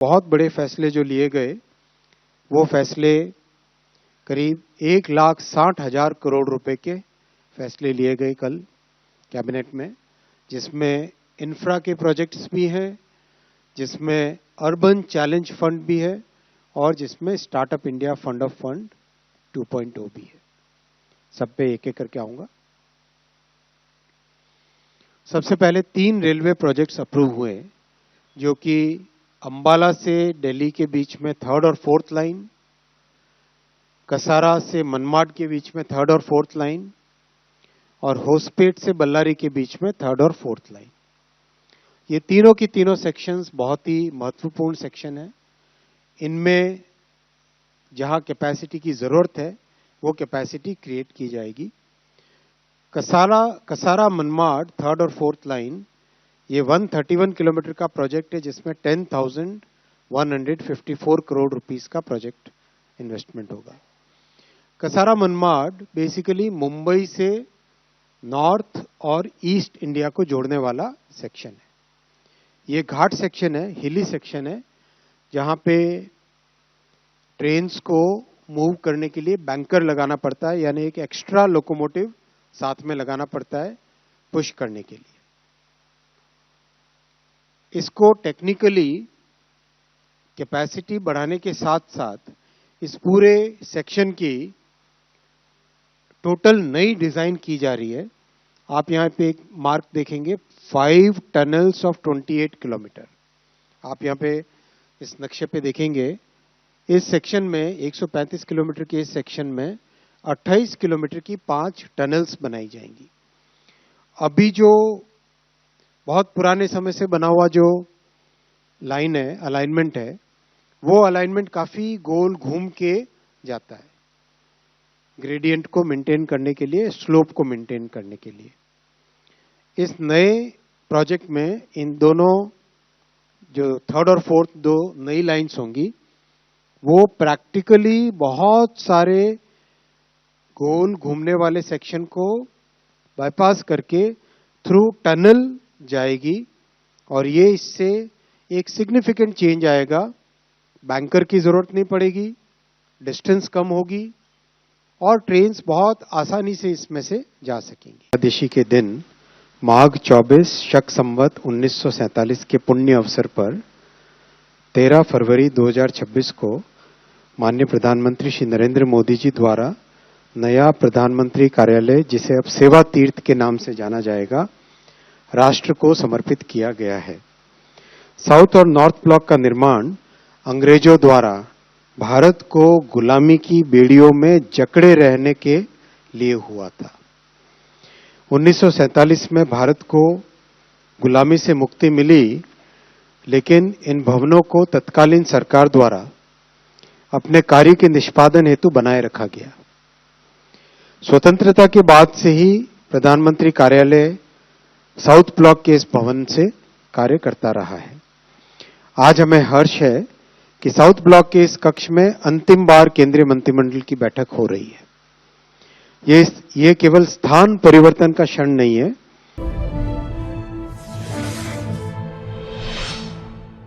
बहुत बड़े फैसले जो लिए गए वो फैसले करीब 1,60,000 करोड़ रुपए के फैसले लिए गए कल कैबिनेट में, जिसमें इंफ्रा के प्रोजेक्ट्स भी हैं, जिसमें अर्बन चैलेंज फंड भी है और जिसमें startup India fund of fund 2.0 भी है। सब पे एक एक करके आऊंगा। सबसे पहले 3 रेलवे प्रोजेक्ट्स अप्रूव हुए, जो कि अंबाला से दिल्ली के बीच में 3rd और 4th लाइन, कसारा से मनमाड के बीच में 3rd और 4th लाइन और होसपेट से बल्लारी के बीच में 3rd और 4th लाइन। ये तीनों की तीनों सेक्शंस बहुत ही महत्वपूर्ण सेक्शन है। इनमें जहां कैपेसिटी की जरूरत है वो कैपेसिटी क्रिएट की जाएगी। कसारा मनमाड 3rd और 4th लाइन ये 131 किलोमीटर का प्रोजेक्ट है, जिसमें 10,154 करोड़ रुपीस का प्रोजेक्ट इन्वेस्टमेंट होगा। कसारा मनमाड बेसिकली मुंबई से नॉर्थ और ईस्ट इंडिया को जोड़ने वाला सेक्शन है। ये घाट सेक्शन है, हिली सेक्शन है, जहां पे ट्रेन्स को मूव करने के लिए बैंकर लगाना पड़ता है, यानी एक एक्स्ट्रा लोकोमोटिव साथ में लगाना पड़ता है पुश करने के लिए। इसको टेक्निकली कैपेसिटी बढ़ाने के साथ साथ इस पूरे सेक्शन की टोटल नई डिजाइन की जा रही है। आप यहां पे एक मार्क देखेंगे, 5 टनल्स ऑफ 28 किलोमीटर। आप यहां पे इस नक्शे पे देखेंगे, इस सेक्शन में 135 किलोमीटर के इस सेक्शन में 28 किलोमीटर की 5 टनल्स बनाई जाएंगी। अभी जो बहुत पुराने समय से बना हुआ जो लाइन है, अलाइनमेंट है, वो अलाइनमेंट काफी गोल घूम के जाता है, ग्रेडियंट को मेंटेन करने के लिए, स्लोप को मेंटेन करने के लिए। इस नए प्रोजेक्ट में इन दोनों जो 3rd और 4th 2 नई लाइंस होंगी, वो प्रैक्टिकली बहुत सारे गोल घूमने वाले सेक्शन को बाईपास करके थ्रू टनल जाएगी और ये इससे एक सिग्निफिकेंट चेंज आएगा। बैंकर की जरूरत नहीं पड़ेगी, डिस्टेंस कम होगी और ट्रेन्स बहुत आसानी से इसमें से जा सकेंगी। एकादशी के दिन माघ 24 शक संवत 1947 के पुण्य अवसर पर 13 फरवरी 2026 को माननीय प्रधानमंत्री श्री नरेंद्र मोदी जी द्वारा नया प्रधानमंत्री कार्यालय, जिसे अब सेवा तीर्थ के नाम से जाना जाएगा, राष्ट्र को समर्पित किया गया है। साउथ और नॉर्थ ब्लॉक का निर्माण अंग्रेजों द्वारा भारत को गुलामी की बेड़ियों में जकड़े रहने के लिए हुआ था। 1947 में भारत को गुलामी से मुक्ति मिली, लेकिन इन भवनों को तत्कालीन सरकार द्वारा अपने कार्य के निष्पादन हेतु बनाए रखा गया। स्वतंत्रता के बाद से ही प्रधानमंत्री कार्यालय साउथ ब्लॉक के इस भवन से कार्य करता रहा है। आज हमें हर्ष है कि साउथ ब्लॉक के इस कक्ष में अंतिम बार केंद्रीय मंत्रिमंडल की बैठक हो रही है। ये केवल स्थान परिवर्तन का क्षण नहीं है,